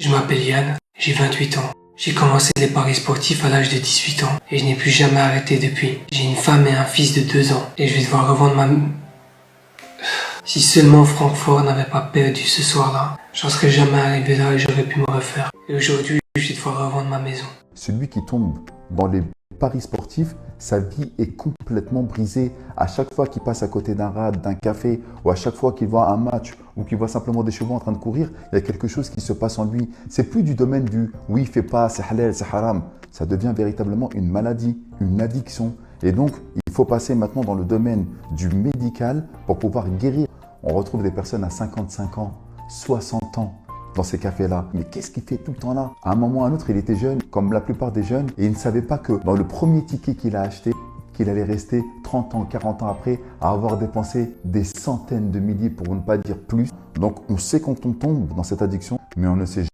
Je m'appelle Yann, j'ai 28 ans. J'ai commencé les paris sportifs à l'âge de 18 ans et je n'ai plus jamais arrêté depuis. J'ai une femme et un fils de 2 ans et je vais devoir revendre ma... Si seulement Francfort n'avait pas perdu ce soir-là, j'en serais jamais arrivé là et j'aurais pu me refaire. Et aujourd'hui, je vais devoir revendre ma maison. Celui qui tombe dans les paris sportifs, sa vie est complètement brisée. À chaque fois qu'il passe à côté d'un rad, d'un café, ou à chaque fois qu'il voit un match, ou qu'il voit simplement des chevaux en train de courir, il y a quelque chose qui se passe en lui. C'est plus du domaine du « oui, fais pas, c'est halal, c'est haram ». Ça devient véritablement une maladie, une addiction. Et donc, il faut passer maintenant dans le domaine du médical pour pouvoir guérir. On retrouve des personnes à 55 ans, 60 ans, dans ces cafés-là. Mais qu'est-ce qu'il fait tout le temps là? À un moment ou à un autre, il était jeune, comme la plupart des jeunes, et il ne savait pas que dans le premier ticket qu'il a acheté, qu'il allait rester 30 ans, 40 ans après, à avoir dépensé des centaines de milliers, pour ne pas dire plus. Donc, on sait quand on tombe dans cette addiction, mais on ne sait jamais.